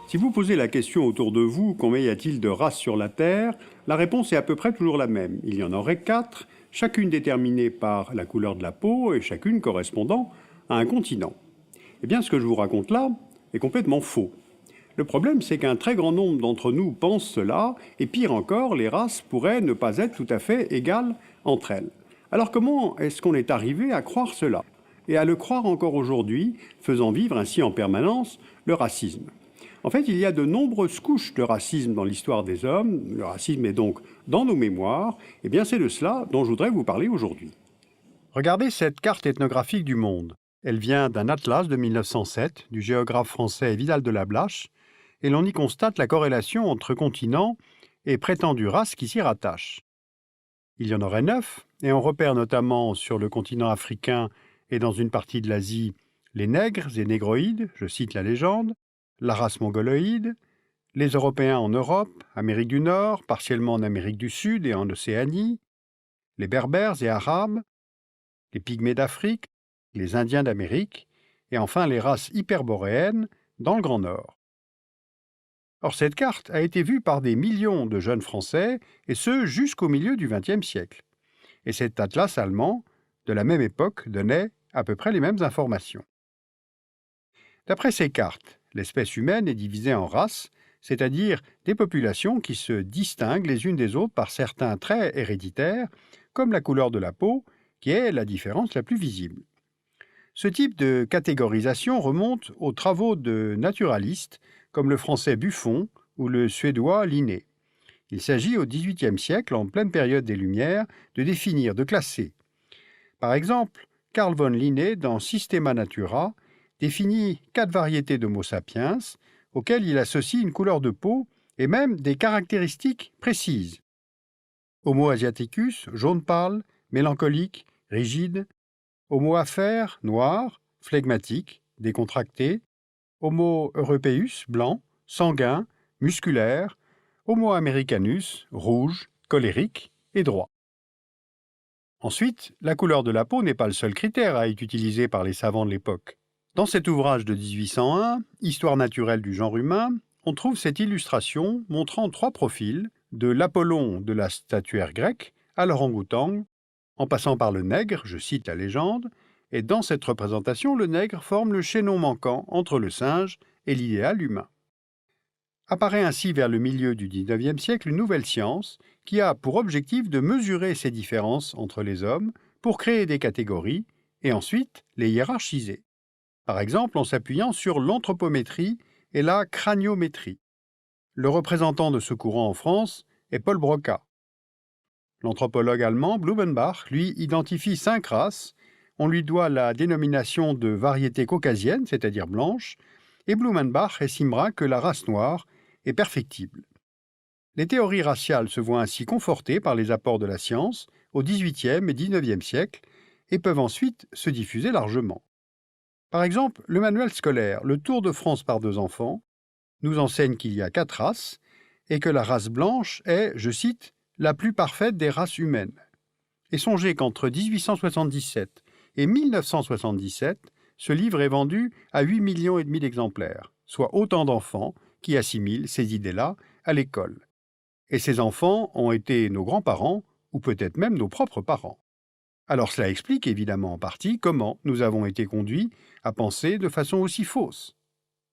Si vous posez la question autour de vous, combien y a-t-il de races sur la Terre, la réponse est à peu près toujours la même. Il y en aurait 4, chacune déterminée par la couleur de la peau et chacune correspondant à un continent. Eh bien, ce que je vous raconte là est complètement faux. Le problème, c'est qu'un très grand nombre d'entre nous pensent cela, et pire encore, les races pourraient ne pas être tout à fait égales entre elles. Alors comment est-ce qu'on est arrivé à croire cela et à le croire encore aujourd'hui, faisant vivre ainsi en permanence le racisme? En fait, il y a de nombreuses couches de racisme dans l'histoire des hommes. Le racisme est donc dans nos mémoires. Et bien, c'est de cela dont je voudrais vous parler aujourd'hui. Regardez cette carte ethnographique du monde. Elle vient d'un atlas de 1907 du géographe français Vidal de Lablache, et l'on y constate la corrélation entre continents et prétendues races qui s'y rattachent. Il y en aurait 9, et on repère notamment sur le continent africain et dans une partie de l'Asie les nègres et négroïdes, je cite la légende, la race mongoloïde, les Européens en Europe, Amérique du Nord, partiellement en Amérique du Sud et en Océanie, les Berbères et Arabes, les Pygmées d'Afrique, les Indiens d'Amérique, et enfin les races hyperboréennes dans le Grand Nord. Or, cette carte a été vue par des millions de jeunes Français, et ce jusqu'au milieu du XXe siècle. Et cet atlas allemand, de la même époque, donnait à peu près les mêmes informations. D'après ces cartes, l'espèce humaine est divisée en races, c'est-à-dire des populations qui se distinguent les unes des autres par certains traits héréditaires, comme la couleur de la peau, qui est la différence la plus visible. Ce type de catégorisation remonte aux travaux de naturalistes comme le français Buffon ou le suédois Linné. Il s'agit au XVIIIe siècle, en pleine période des Lumières, de définir, de classer. Par exemple, Carl von Linné, dans Systema Natura, définit 4 variétés d'Homo sapiens, auxquelles il associe une couleur de peau et même des caractéristiques précises. Homo asiaticus, jaune pâle, mélancolique, rigide. Homo afer, noir, flegmatique, décontracté. Homo europaeus, blanc, sanguin, musculaire. Homo americanus, rouge, colérique et droit. Ensuite, la couleur de la peau n'est pas le seul critère à être utilisé par les savants de l'époque. Dans cet ouvrage de 1801, Histoire naturelle du genre humain, on trouve cette illustration montrant 3 profils, de l'Apollon de la statuaire grecque à l'orang-outang, en passant par le nègre, je cite la légende, et dans cette représentation, le nègre forme le chaînon manquant entre le singe et l'idéal humain. Apparaît ainsi vers le milieu du XIXe siècle une nouvelle science qui a pour objectif de mesurer ces différences entre les hommes pour créer des catégories et ensuite les hiérarchiser. Par exemple en s'appuyant sur l'anthropométrie et la craniométrie. Le représentant de ce courant en France est Paul Broca. L'anthropologue allemand Blumenbach, lui, identifie 5 races. On lui doit la dénomination de variété caucasienne, c'est-à-dire blanche, et Blumenbach estimera que la race noire est perfectible. Les théories raciales se voient ainsi confortées par les apports de la science au XVIIIe et XIXe siècle et peuvent ensuite se diffuser largement. Par exemple, le manuel scolaire Le Tour de France par 2 enfants nous enseigne qu'il y a 4 races et que la race blanche est, je cite, la plus parfaite des races humaines. Et songez qu'entre 1877 et 1977, ce livre est vendu à 8,5 millions d'exemplaires, soit autant d'enfants qui assimilent ces idées-là à l'école. Et ces enfants ont été nos grands-parents, ou peut-être même nos propres parents. Alors cela explique évidemment en partie comment nous avons été conduits à penser de façon aussi fausse.